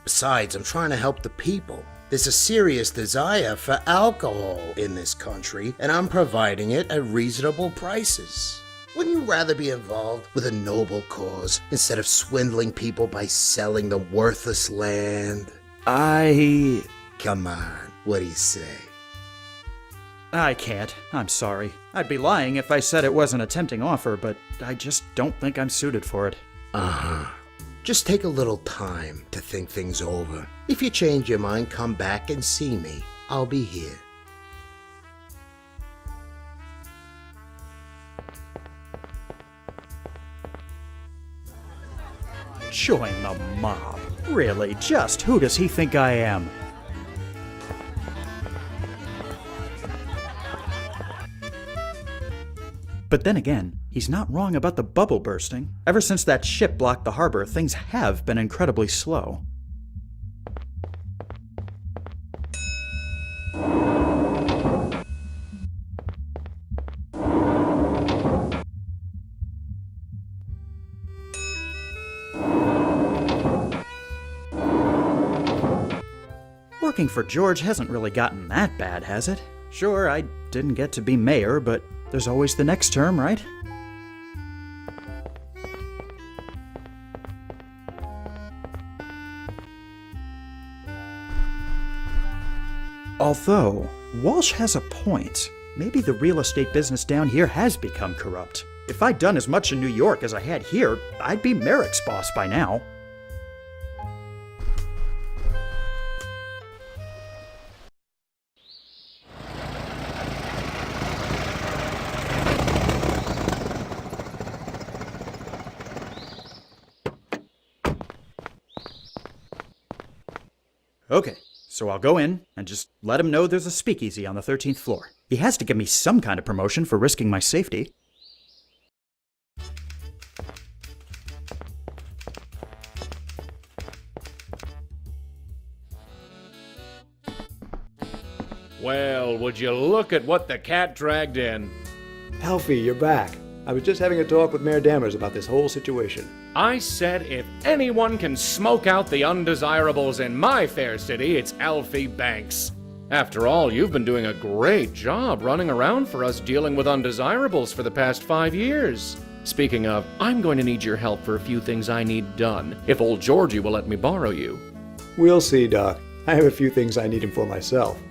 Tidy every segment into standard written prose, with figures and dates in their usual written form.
Besides, I'm trying to help the people. There's a serious desire for alcohol in this country, and I'm providing it at reasonable prices. Wouldn't you rather be involved with a noble cause instead of swindling people by selling them worthless land? Come on, what do you say? I can't. I'm sorry. I'd be lying if I said it wasn't a tempting offer, but I just don't think I'm suited for it. Just take a little time to think things over. If you change your mind, come back and see me. I'll be here. Join the mob. Really, just who does he think I am? But then again, he's not wrong about the bubble bursting. Ever since that ship blocked the harbor, things have been incredibly slow. Working for George hasn't really gotten that bad, has it? Sure, I didn't get to be mayor, but there's always the next term, right? Although, Walsh has a point. Maybe the real estate business down here has become corrupt. If I'd done as much in New York as I had here, I'd be Merrick's boss by now. Okay, so I'll go in and just let him know there's a speakeasy on the 13th floor. He has to give me some kind of promotion for risking my safety. Well, would you look at what the cat dragged in? Alfie, you're back. I was just having a talk with Mayor Dammers about this whole situation. I said if anyone can smoke out the undesirables in my fair city, it's Alfie Banks. After all, you've been doing a great job running around for us dealing with undesirables for the past 5 years. Speaking of, I'm going to need your help for a few things I need done, if old Georgie will let me borrow you. We'll see, Doc. I have a few things I need him for myself.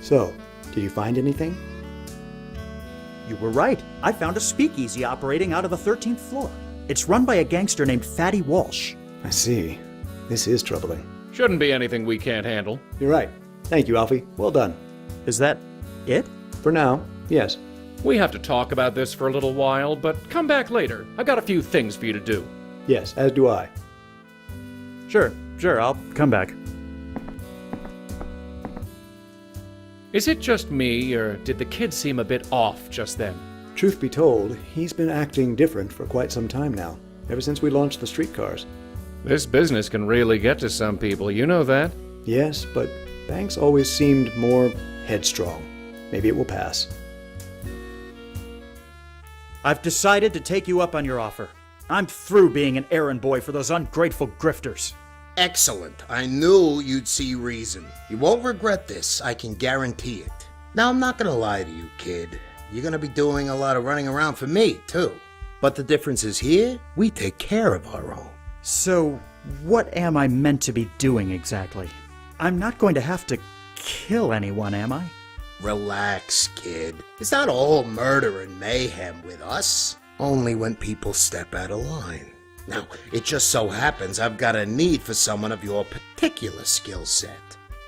So, did you find anything? You were right. I found a speakeasy operating out of the 13th floor. It's run by a gangster named Fatty Walsh. I see. This is troubling. Shouldn't be anything we can't handle. You're right. Thank you, Alfie. Well done. Is that it? For now, yes. We have to talk about this for a little while, but come back later. I've got a few things for you to do. Yes, as do I. Sure, I'll come back. Is it just me, or did the kid seem a bit off just then? Truth be told, he's been acting different for quite some time now, ever since we launched the streetcars. This business can really get to some people, you know that? Yes, but Banks always seemed more headstrong. Maybe it will pass. I've decided to take you up on your offer. I'm through being an errand boy for those ungrateful grifters. Excellent. I knew you'd see reason. You won't regret this, I can guarantee it. Now, I'm not gonna lie to you, kid. You're gonna be doing a lot of running around for me, too. But the difference is here, we take care of our own. So, what am I meant to be doing exactly? I'm not going to have to kill anyone, am I? Relax, kid. It's not all murder and mayhem with us. Only when people step out of line. Now, it just so happens I've got a need for someone of your particular skill set.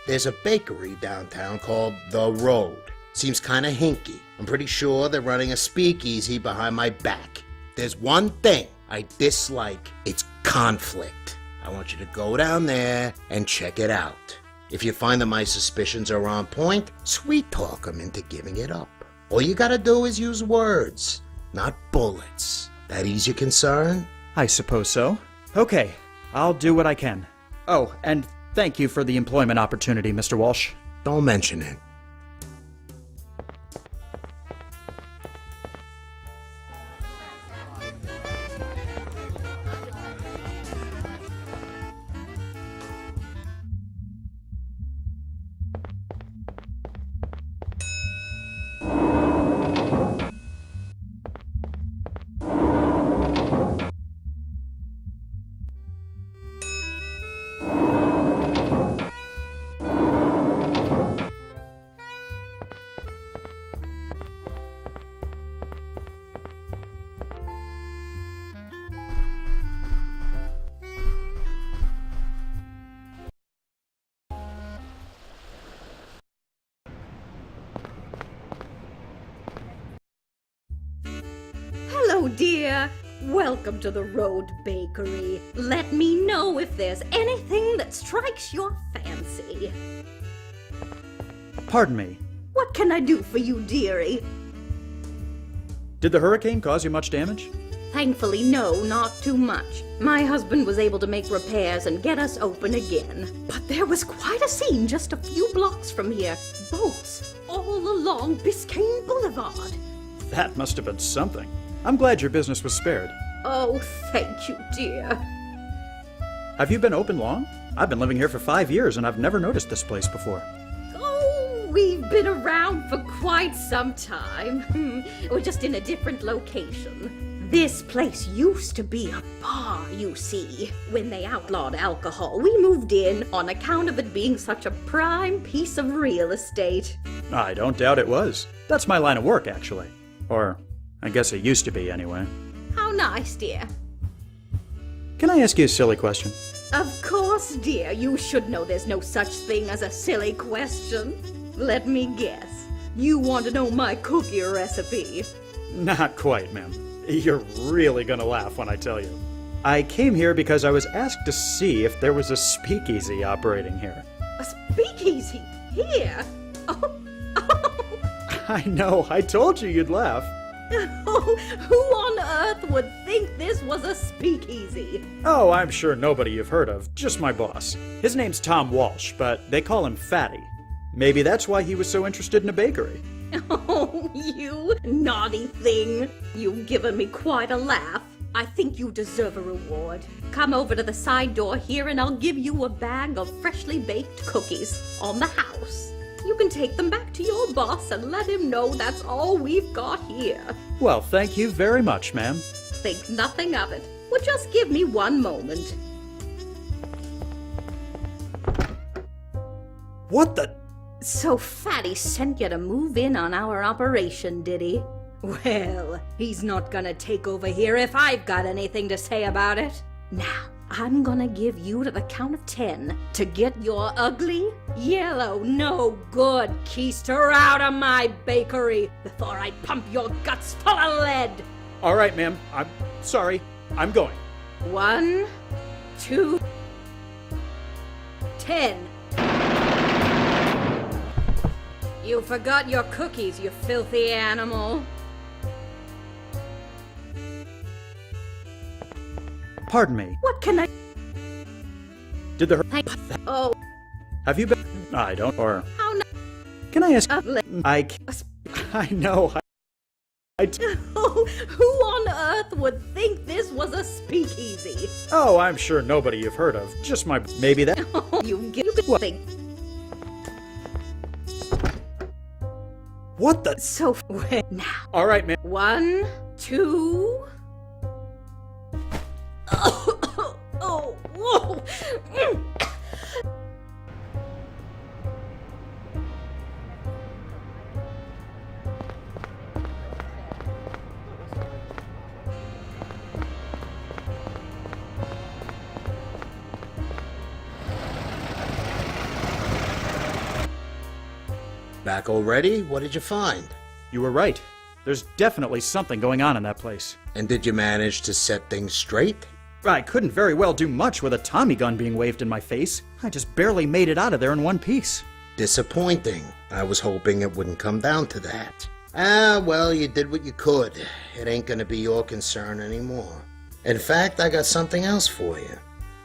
There's a bakery downtown called The Road. Seems kinda hinky. I'm pretty sure they're running a speakeasy behind my back. There's one thing I dislike, it's conflict. I want you to go down there and check it out. If you find that my suspicions are on point, sweet talk them into giving it up. All you gotta do is use words, not bullets. That ease your concern? I suppose so. Okay, I'll do what I can. Oh, and thank you for the employment opportunity, Mr. Walsh. Don't mention it. dear. Welcome to the Road Bakery. Let me know if there's anything that strikes your fancy. Pardon me. What can I do for you, dearie? Did the hurricane cause you much damage? Thankfully, no, not too much. My husband was able to make repairs and get us open again. But there was quite a scene just a few blocks from here. Boats all along Biscayne Boulevard. That must have been something. I'm glad your business was spared. Oh, thank you, dear. Have you been open long? I've been living here for 5 years and I've never noticed this place before. Oh, we've been around for quite some time. We're just in a different location. This place used to be a bar, you see. When they outlawed alcohol, we moved in on account of it being such a prime piece of real estate. I don't doubt it was. That's my line of work, actually. Or, I guess it used to be anyway. How nice, dear. Can I ask you a silly question? Of course, dear. You should know there's no such thing as a silly question. Let me guess. You want to know my cookie recipe? Not quite, ma'am. You're really gonna laugh when I tell you. I came here because I was asked to see if there was a speakeasy operating here. A speakeasy? Here? Oh, I know, I told you you'd laugh. oh, who on earth would think this was a speakeasy? Oh, I'm sure nobody you've heard of, just my boss. His name's Tom Walsh, but they call him Fatty. Maybe that's why he was so interested in a bakery. Oh, you naughty thing. You've given me quite a laugh. I think you deserve a reward. Come over to the side door here and I'll give you a bag of freshly baked cookies on the house. You can take them back to your boss and let him know that's all we've got here. Well, thank you very much, ma'am. Think nothing of it. Well, just give me one moment. What the? So Fatty sent you to move in on our operation, did he? Well, he's not gonna take over here if I've got anything to say about it. Now, I'm gonna give you to the count of 10 to get your ugly, yellow, no good keister out of my bakery before I pump your guts full of lead. All right, ma'am. I'm sorry. I'm going. 1, 2, 10. You forgot your cookies, you filthy animal. Pardon me. What can I... Did the Oh, Have you been? I don't. Or how n- can I ask? le- I know. Oh, who on earth would think this was a speakeasy? Oh, I'm sure nobody you've heard of. Just my. Maybe that. You could think. What the? So, now. All right, ma'am. 1, 2... Oh, whoa! Back already? What did you find? You were right. There's definitely something going on in that place. And did you manage to set things straight? I couldn't very well do much with a Tommy gun being waved in my face. I just barely made it out of there in one piece. Disappointing. I was hoping it wouldn't come down to that. Ah, well, you did what you could. It ain't gonna be your concern anymore. In fact, I got something else for you.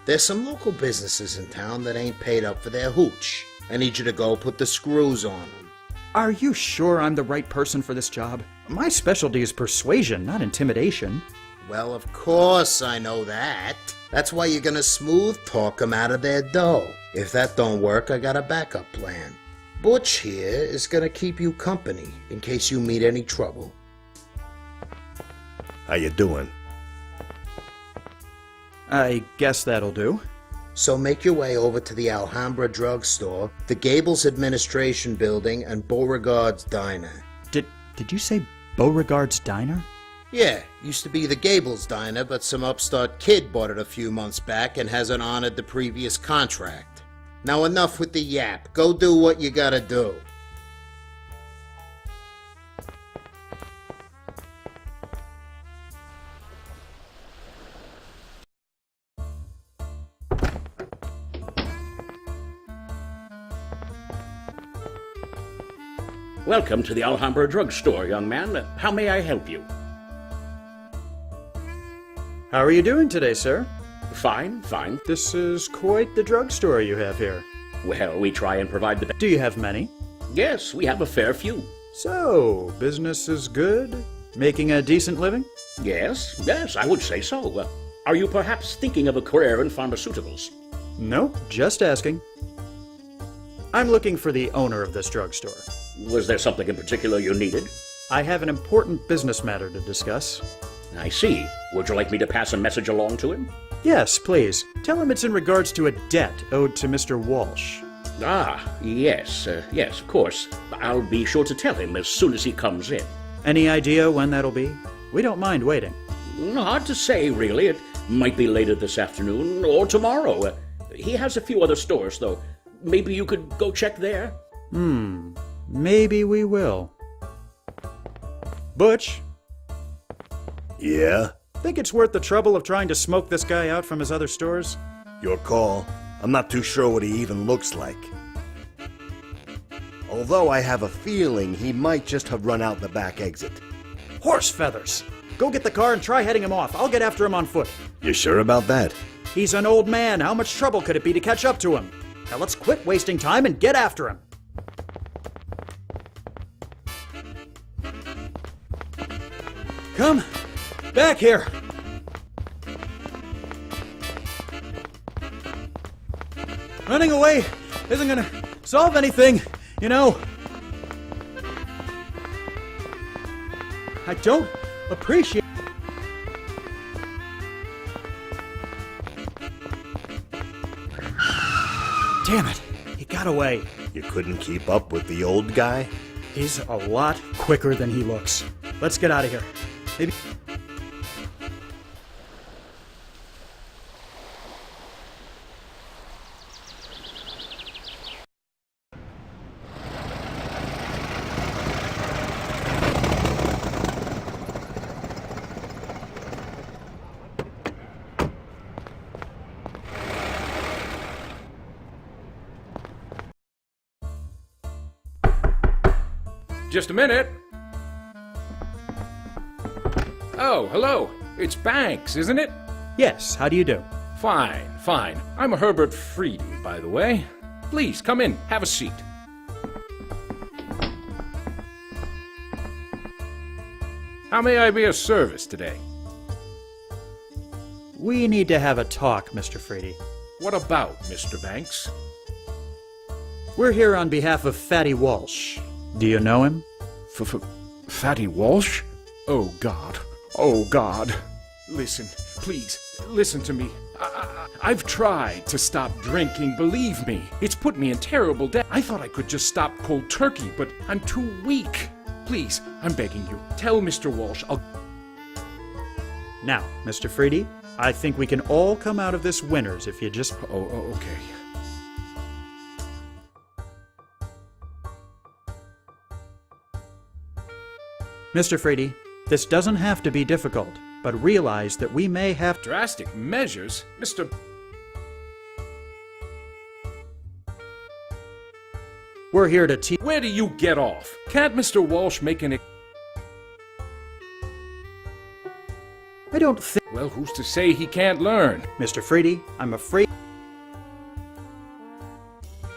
There's some local businesses in town that ain't paid up for their hooch. I need you to go put the screws on them. Are you sure I'm the right person for this job? My specialty is persuasion, not intimidation. Well, of course I know that. That's why you're gonna smooth talk 'em out of their dough. If that don't work, I got a backup plan. Butch here is gonna keep you company in case you meet any trouble. How you doing? I guess that'll do. So make your way over to the Alhambra drugstore, the Gables Administration Building, and Beauregard's Diner. Did you say Beauregard's Diner? Yeah, used to be the Gables Diner, but some upstart kid bought it a few months back and hasn't honored the previous contract. Now enough with the yap. Go do what you gotta do. Welcome to the Alhambra drugstore, young man. How may I help you? How are you doing today, sir? Fine, fine. This is quite the drugstore you have here. Well, we try and provide the best. Do you have many? Yes, we have a fair few. So, business is good? Making a decent living? Yes, I would say so. Are you perhaps thinking of a career in pharmaceuticals? No, just asking. I'm looking for the owner of this drugstore. Was there something in particular you needed? I have an important business matter to discuss. I see. Would you like me to pass a message along to him? Yes, please. Tell him it's in regards to a debt owed to Mr. Walsh. Ah, yes, of course. I'll be sure to tell him as soon as he comes in. Any idea when that'll be? We don't mind waiting. Hard to say, really. It might be later this afternoon or tomorrow. He has a few other stores, though. Maybe you could go check there? Maybe we will. Butch, Yeah? think it's worth the trouble of trying to smoke this guy out from his other stores? Your call. I'm not too sure what he even looks like. Although I have a feeling he might just have run out the back exit. Horse feathers! Go get the car and try heading him off. I'll get after him on foot. You sure about that? He's an old man. How much trouble could it be to catch up to him? Now let's quit wasting time and get after him. Come back here. Running away isn't gonna solve anything, you know. I don't appreciate. Damn it, he got away. You couldn't keep up with the old guy? He's a lot quicker than he looks. Let's get out of here. Maybe. Just a minute. Oh, hello. It's Banks, isn't it? Yes, how do you do? Fine. I'm Herbert Friedy, by the way. Please, come in. Have a seat. How may I be of service today? We need to have a talk, Mr. Frady. What about, Mr. Banks? We're here on behalf of Fatty Walsh. Do you know him? Fatty Walsh? Oh, God. Listen, please, listen to me. I've tried to stop drinking, believe me. It's put me in terrible debt. I thought I could just stop cold turkey, but I'm too weak. Please, I'm begging you, tell Mr. Walsh I'll... Now, Mr. Frady, I think we can all come out of this winners if you just... Oh, okay. Mr. Frady, this doesn't have to be difficult, but realize that we may have to... Drastic measures? Mr. We're here to teach... Where do you get off? Can't Mr. Walsh make an... I don't think... Well, who's to say he can't learn? Mr. Frady, I'm afraid...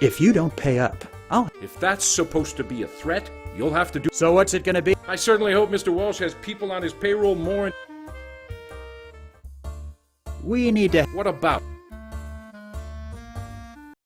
If you don't pay up, I'll... If that's supposed to be a threat, you'll have to do... So what's it gonna be? I certainly hope Mr. Walsh has people on his payroll more... We need to... What about?